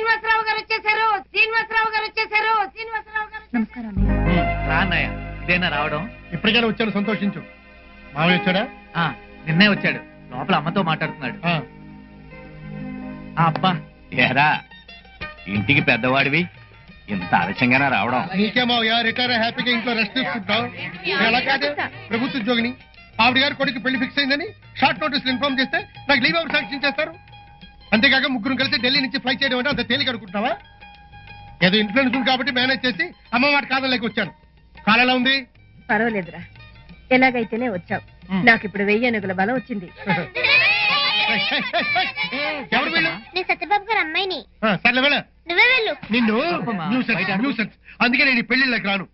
శ్రీనివాసరావు గారు వచ్చేసారు. శ్రీనివాసరావు గారు వచ్చేసారు. శ్రీనివాసరావు గారు. నమస్కారం రా అన్నయ్య, ఇదేనా రావడం? ఇప్పటికైనా వచ్చాను, సంతోషించు. మామయ్య వచ్చాడా? నిన్నే వచ్చాడు, లోపల అమ్మతో మాట్లాడుతున్నాడు. అబ్బా ఏరా, ఇంటికి పెద్దవాడివి, ఇంత ఆలస్యంగానే రావడం? నీకే మావయ్య, రిటైర్ హ్యాపీగా ఇంట్లో రెస్ట్ తీసుకుంటావు. ఎలా కాదు, ప్రభుత్వ ఉద్యోగిని. ఆవిడ గారు కొడుకు పెళ్లి ఫిక్స్ అయిందని షార్ట్ నోటీస్ ఇన్ఫార్మ్ చేస్తే నాకు లీవ్ అవర్ శాంక్షన్ చేస్తారు. అంతేకాక ముగ్గురు కలిసి ఢిల్లీ నుంచి ఫ్లై చేయడం అంటే అంత తేలిక అనుకుంటున్నావా? ఏదో ఇన్ఫ్లుయెన్స్ ఉంది కాబట్టి మేనేజ్ చేసి అమ్మ మాట కాదలేక వచ్చాను. కాలు ఎలా ఉంది? పర్వాలేదురా, ఎలాగైతేనే వచ్చావు. నాకు ఇప్పుడు 1000 ఏనుగుల బలం వచ్చింది. ఎవరు వీళ్ళు? నేను సత్యబాబు గారు అమ్మాయిని. సర్లే వెళ్ళ. నువ్వే వెళ్ళు. నిన్ను న్యూసెన్స్. అందుకే నేను ఈ పెళ్లిళ్ళకి రాను.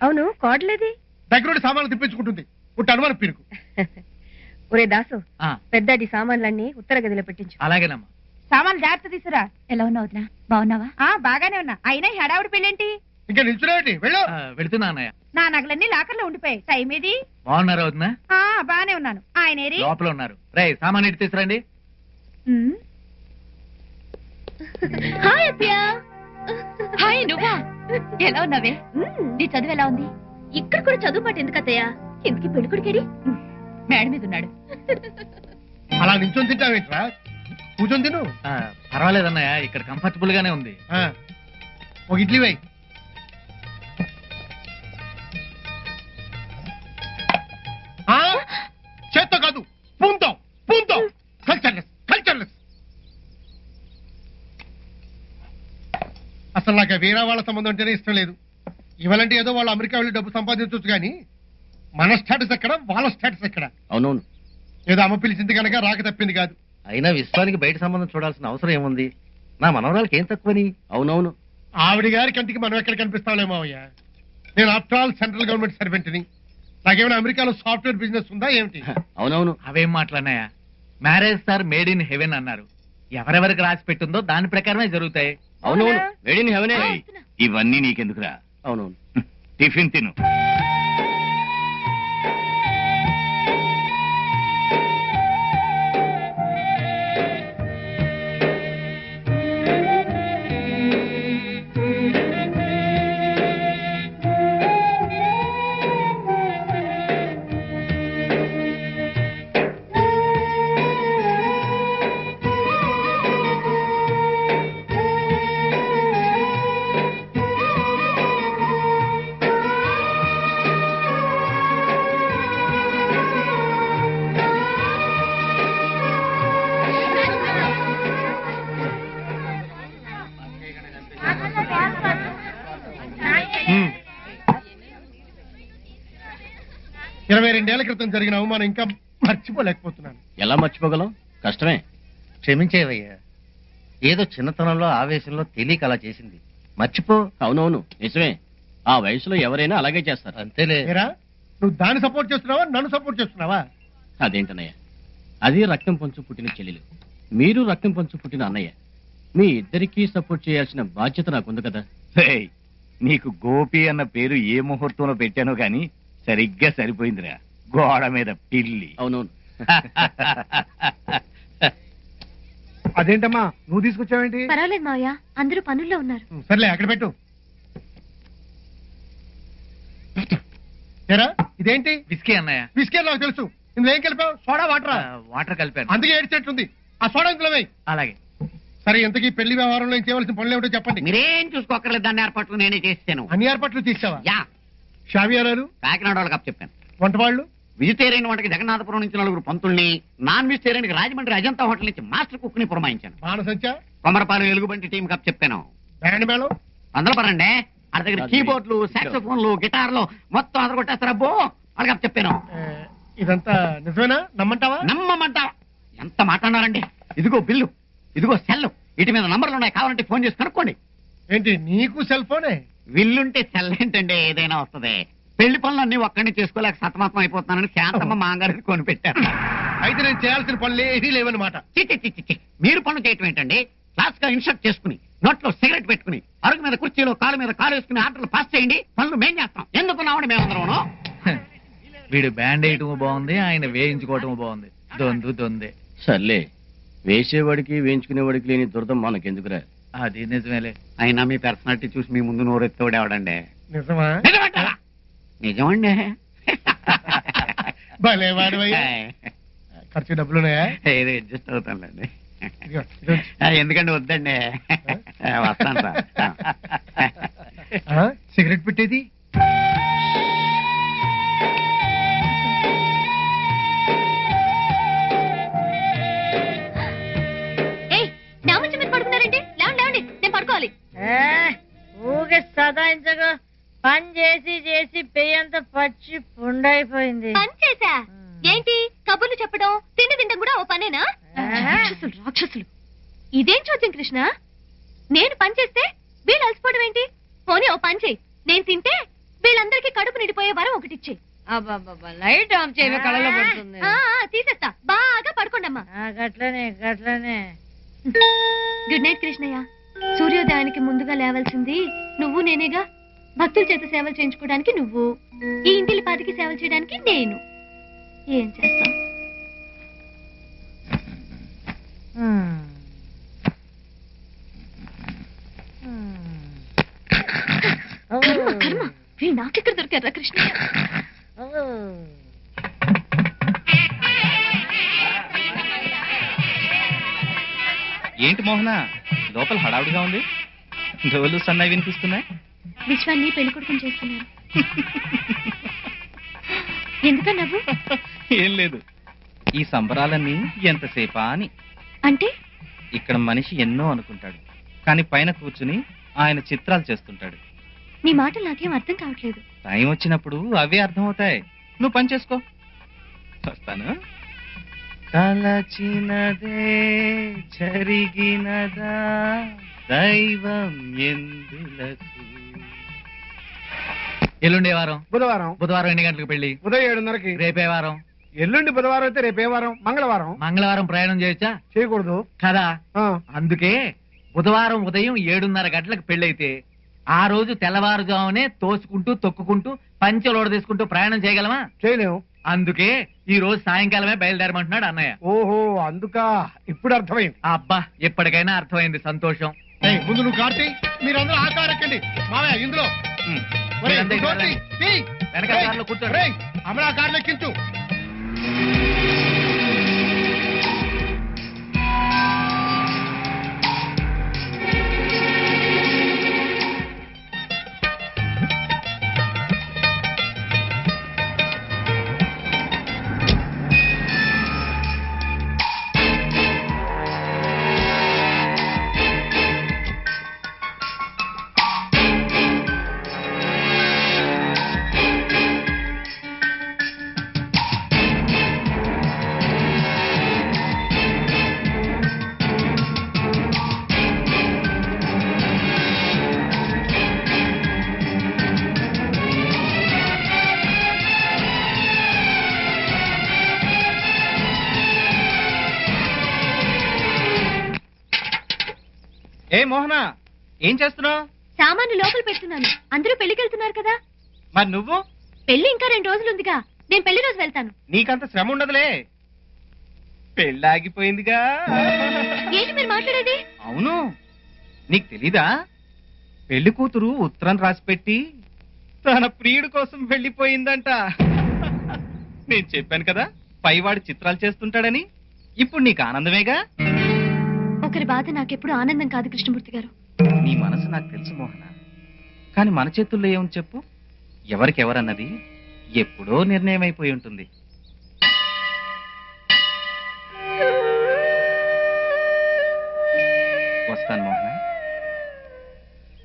అవును, కోడలేది? దగ్గరుండి సామాన్లు తిప్పించుకుంటుంది. పుట్టి అనుమానం పీరుకు. ఒరే దాసు, పెద్దటి సామాన్లన్నీ ఉత్తర గదిలో పెట్టించు. అలాగేనమ్మా. సామాన్లు జాగ్రత్త తీసురా. ఎలా ఉన్నావు వదినా? బాగున్నావా? బాగానే ఉన్నా. అయినా హడావుడి పెళ్ళేంటి? ఇంకా నిల్చున్నావేంటి? వెళ్ళు. వెళుతున్నా అన్నయ్య. నా నగలన్నీ లాకర్లో ఉండిపోయాయి. టైం ఏది? బాగున్నారు వదినా? బాగానే ఉన్నాను. ఆయన లోపల ఉన్నారు. రే, సామాన్ ఇటు తీసుకురండి. హాయ్ అత్తయ్య. హాయ్, నువ్వా? ఎలా ఉన్నావే? నీ చదువు ఎలా ఉంది? ఇక్కడ కూడా చదువు పాటు ఎందుకు అత్తయ్య? ఎందుకు పెళ్ళికొడుకేడి? మేడ మీద ఉన్నాడు. అలా నిల్చొని తింటావేంట్రా? కూర్చొని తిను. పర్వాలేదన్నయ్య, ఇక్కడ కంఫర్టబుల్ గానే ఉంది. ఒక ఇడ్లీ వేయి. చేత్తో కాదు, స్పూన్తో. స్పూన్తో. కల్చర్లెస్. అసలు నాకు వేరే వాళ్ళ సంబంధం అంటేనే ఇష్టం లేదు. ఇవాళంటే ఏదో వాళ్ళు అమెరికా వెళ్ళి డబ్బు సంపాదించవచ్చు కానీ మన స్టేటస్ ఎక్కడ, వాళ్ళ స్టేటస్ ఎక్కడ? అవునవును. ఏదో అమ్మ పిలిచింది కనుక రాక తప్పింది కాదు. అయినా విశ్వానికి బయట సంబంధం చూడాల్సిన అవసరం ఏముంది? నా మనవరాలకి ఏం తక్కువని? అవునవును. ఆవిడ గారి కంటికి మనం ఎక్కడ కనిపిస్తాంలేమో అయ్యా. నేను ఆఫ్టర్ ఆల్ సెంట్రల్ గవర్నమెంట్ సర్వెంట్ని. నాకేమైనా అమెరికాలో సాఫ్ట్వేర్ బిజినెస్ ఉందా ఏమిటి? అవునవును. అవేం మాట్లాడినాయా? Marriage sir made in heaven అన్నారు. ఎవరెవరికి రాసి పెట్టుందో దాని ప్రకారమే జరుగుతాయి. అవునవును, మేడ్ ఇన్ హెవెనే. ఇవన్నీ నీకెందుకురా? అవునవును, టిఫిన్ తిను. రెండేళ్ల క్రితం జరిగిన అవమానం ఇంకా మర్చిపోలేకపోతున్నాను. ఎలా మర్చిపోగలం? కష్టమే. క్షమించేవయ్యా, ఏదో చిన్నతనంలో ఆవేశంలో తెలియక అలా చేసింది. మర్చిపో. అవునవును, నిజమే. ఆ వయసులో ఎవరైనా అలాగే చేస్తారు. అంతేలే. నువ్వు దాన్ని సపోర్ట్ చేస్తున్నావా, నన్ను సపోర్ట్ చేస్తున్నావా? అదేంటన్నయ్య, అది రక్తం పంచు పుట్టిన చెల్లెలు, మీరు రక్తం పంచు పుట్టిన అన్నయ్య. మీ ఇద్దరికీ సపోర్ట్ చేయాల్సిన బాధ్యత నాకుంది కదా. నీకు గోపి అన్న పేరు ఏ ముహూర్తంలో పెట్టానో గాని సరిగ్గా సరిపోయిందిరా. గోడ మీద పిల్లి. అవునవును. అదేంటమ్మా నువ్వు తీసుకొచ్చావేంటి? పర్వాలేదు మావయ్య, అందరూ పనుల్లో ఉన్నారు. సర్లే, అక్కడ పెట్టు. ఇదేంటి? విస్కీ అన్నయ్య. విస్కీ నాకు తెలుసు. ఇందులో ఏం కలిపావు? సోడా, వాటరా? వాటర్ కలిపాను. అందుకే ఏడ్చేట్టుంది. ఆ సోడా ఇందులో వేయి. అలాగే. సరే, ఇంతకీ పెళ్లి వ్యవహారంలో చేయవలసిన పనులు ఏమిటో చెప్పండి. మీరేం చూసుకోకర్లేదు, దాన్ని ఏర్పాట్లు నేనే చేస్తాను. అన్ని ఏర్పాట్లు తీసావా? యా. షావియారాలు కాకినాడ వాళ్ళకి అప్ చెప్పాను. వంట వాళ్ళు? వెజిటేరియన్ వంటకి జగన్నాథపురం నుంచి 4 పంతుల్ని, నాన్ వెజిటేరియన్ కి రాజమండ్రి అజంతా హోటల్ నుంచి మాస్టర్ కుక్ ని పురమాయించాను. బాణసంచ కొమరపాలెం ఎలుగుబంటి టీం కప్ చెప్పాను. బ్యాండ్ మేళం అందరూ పరండి. వాళ్ళ దగ్గర కీబోర్డ్లు, సాక్సోఫోన్లు, గిటార్లు మొత్తం అందరూ కొట్టేస్తారా బో వాళ్ళకి అప్ చెప్పాను. ఇదంతా నిజమేనా? నమ్మంటావా? నమ్మమంటావా? ఎంత మాట్లాడారండి. ఇదిగో బిల్లు, ఇదిగో సెల్, వీటి మీద నంబర్లు ఉన్నాయి, కావాలంటే ఫోన్ చేసి కనుక్కోండి. ఏంటి నీకు సెల్ ఫోనే? విల్లుంటే సెల్ ఏంటంటే ఏదైనా వస్తుంది. పెళ్లి పనులన్నీ ఒక్కడిని చేసుకోలేక సతమతం అయిపోతున్నానని శాంతమ్మ మాంగారికి కొని పెట్టారు. అయితే నేను చేయాల్సిన పనులు ఏమీ లేవన్నమాట. చిచ్చి మీరు పనులు చేయటం ఏంటండి? క్లాస్ గా ఇన్షర్ట్ చేసుకుని, నోట్లో సిగరెట్ పెట్టుకుని, అరుగు మీద కుర్చీలో కాలు మీద కాలు వేసుకుని ఆటలు పాస్ చేయండి. పనులు మేం చేస్తాం. ఎందుకున్నామని మేమందరం. వీడు బ్యాండ్ వేయటం బాగుంది, ఆయన వేయించుకోవటం బాగుంది. దొందే. సర్లే, వేసేవాడికి వేయించుకునేవాడికి లేని దురదం మనకెందుకురా? అది నిజమేలే. అయినా మీ పర్సనాలిటీ చూసి మీ ముందు నోరెత్తోడు ఎవడండి? నిజమా? నిజమంటారా? నిజమండి. భలే వాడివయ్యా. ఖర్చు డబ్బులున్నాయా? ఏదో అడ్జస్ట్ అవుతానులేండి. ఇదిగో, ఇదిగో. ఎందుకంటే వద్దండి, వస్తాను సార్. సిగరెట్ పెట్టేది? నా మంచి మీరు పడుకున్నారంటే లేవండి లేవండి, నేను పడుకోవాలి. ఊగే సదాయించగా పని చేసి చేసి పెయ్యంత పచ్చి పుండైపోయింది. పని చేసా ఏంటి? కబుర్లు చెప్పడం తిండి తిండం కూడా ఓ పనేనా? రాక్షసులు రాక్షసులు. ఇదేం చూద్దాం కృష్ణ, నేను పని చేస్తే వీళ్ళు అలసిపోవడం ఏంటి? పోనీ ఓ పని చేయి, నేను తింటే వీళ్ళందరికీ కడుపు నిండిపోయే వరం ఒకటి ఇచ్చే. అబ్బా లైట్ ఆఫ్ చేయవే, కళ్ళలో పడుతుంది. తీసేస్తా, బాగా పడుకోండమ్మా. గట్లనే గట్లనే. Good night Krishnayya. సూర్యోదయానికి ముందుగా లేవాల్సింది నువ్వు నేనేగా. భక్తుల చేత సేవలు చేయించుకోవడానికి నువ్వు, ఈ ఇంటిలి పాతికి సేవలు చేయడానికి నేను. ఏం చేస్తాం? కర్మ కర్మ, వీళ్ళు నాకెక్కడ దొరికారా కృష్ణయ్య? ఏంటి మోహన, లోపల హడావుడిగా ఉంది, డోలు సన్నాయి వినిపిస్తున్నాయి. విశ్వాన్ని పెళ్లి కొడుకుని చేస్తున్నారు. ఎందుకన్నా నవ్వు? ఏం లేదు, ఈ సంబరాలన్నీ ఎంతసేపా అని. అంటే ఇక్కడ మనిషి ఎన్నో అనుకుంటాడు, కానీ పైన కూర్చుని ఆయన చిత్రాలు చేస్తుంటాడు. నీ మాటలు నాకేం అర్థం కావట్లేదు. టైం వచ్చినప్పుడు అవే అర్థమవుతాయి. నువ్వు పని చేసుకో, వస్తాను. తలచినదే జరిగినదా దైవం ఎందులకు. ఎల్లుండే వారం బుధవారం. బుధవారం ఎన్ని గంటలకు పెళ్లి? ఉదయం 7:30కి. రేపే వారం? ఎల్లుండి బుధవారం అయితే రేపే వారం? మంగళవారం. మంగళవారం ప్రయాణం చేయొచ్చా? చేయకూడదు కదా, ఆ. అందుకే బుధవారం ఉదయం 7:30 గంటలకు పెళ్ళైతే ఆ రోజు తెల్లవారుజామునే తోసుకుంటూ తొక్కుకుంటూ పంచెలోడ తీసుకుంటూ ప్రయాణం చేయగలమా? చేయలేము. అందుకే ఈ రోజు సాయంకాలమే బయలుదేరమంటున్నాడు అన్నయ్య. ఓహో, అందుకా ఇప్పుడు అర్థమైంది. అబ్బా, ఎప్పటికైనా అర్థమైంది, సంతోషం. ముందు నువ్వు కార్తీ, మీరందరూ ఆ కారు ఎక్కండి. మావయ్య ఇందులో ఒరేయ్, మీరంతా నువ్వు డోర్ తీ, తీ. వెనకాల ఒరేయ్, కార్లో కూర్చోండి. ఒరేయ్, అమలా కార్లో ఎక్కించు. ఏ మోహన, ఏం చేస్తున్నావు? సామాన్లు లోపల పెడుతున్నాను. అందరూ పెళ్లికి వెళ్తున్నారు కదా. మరి నువ్వు? పెళ్లి ఇంకా 2 రోజులు ఉందిగా, నేను పెళ్లి రోజు వెళ్తాను. నీకంత శ్రమ ఉండదులే, పెళ్ళి ఆగిపోయిందిగా. ఏంటి మీరు మాట్లాడేది? అవును, నీకు తెలీదా? పెళ్లి కూతురు ఉత్తరం రాసిపెట్టి తన ప్రియుడి కోసం వెళ్ళిపోయిందంట. నేను చెప్పాను కదా, పైవాడి చిత్రాలు చేస్తుంటాడని. ఇప్పుడు నీకు ఆనందమేగా. ఒకరి బాధ నాకెప్పుడు ఆనందం కాదు కృష్ణమూర్తి గారు. నీ మనసు నాకు తెలుసు మోహన, కానీ మన చేతుల్లో ఏముంది చెప్పు? ఎవరికెవరన్నది ఎప్పుడో నిర్ణయం అయిపోయి ఉంటుంది. వస్తాను మోహన,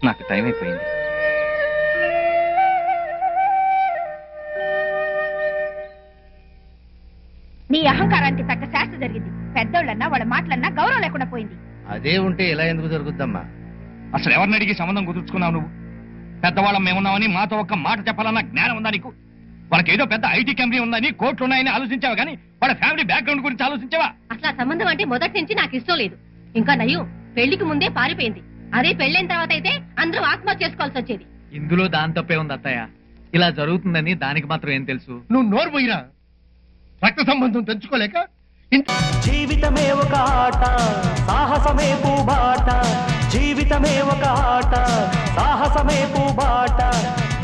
నాకు టైం అయిపోయింది. నీ అహంకారానికి తగ్గ శాస్త్ర జరిగింది. పెద్దోళ్ళన్నా వాళ్ళ మాటలన్నా గౌరవం లేకుండా పోయింది. అదే ఉంటే ఇలా ఎందుకు జరుగుద్దమ్మా? అసలు ఎవరిని అడిగి సంబంధం కుదుర్చుకున్నావు నువ్వు? పెద్దవాళ్ళం మేమున్నామని మాతో ఒక్క మాట చెప్పాలన్న జ్ఞానం ఉందా నీకు? వాళ్ళకి ఏదో పెద్ద ఐటీ కంపెనీ ఉందని, కోట్లు ఉన్నాయని ఆలోచించావా కానీ వాళ్ళ ఫ్యామిలీ బ్యాక్గ్రౌండ్ గురించి ఆలోచించావా? అసలు ఆ సంబంధం అంటే మొదటి నుంచి నాకు ఇష్టం లేదు. ఇంకా నయ్యం, పెళ్లికి ముందే పారిపోయింది. అదే పెళ్ళైన తర్వాత అయితే అందరూ ఆత్మహత్య చేసుకోవాల్సి వచ్చేది. ఇందులో దాని తప్పే ఉంది అత్తయ్య. ఇలా జరుగుతుందని దానికి మాత్రం ఏం తెలుసు? నువ్వు నోరు పోయిరా. రక్త సంబంధం తెంచుకోలేక జీవితమే ఒక ఆట, సాహసమే పూబాట. జీవిత జీవితమే ఒక ఆట సాహసమే పూబాట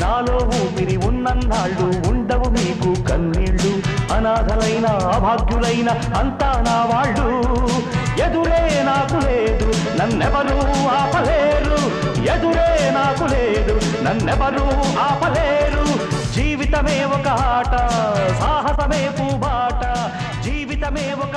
నాలో ఊపిరి ఉన్నన్నాళ్ళు ఉండవు మీకు కన్నీళ్ళు అనాథలైన అభాగ్యులైన అంతా నా వాళ్ళు ఎదురే నాకు లేదు నన్నెవరూ ఆపలేరు ఎదురే నాకు లేదు నన్నెవరూ ఆపలేరు జీవితమే ఒక ఆట సాహసమే పూబాట జీవితమే ఒక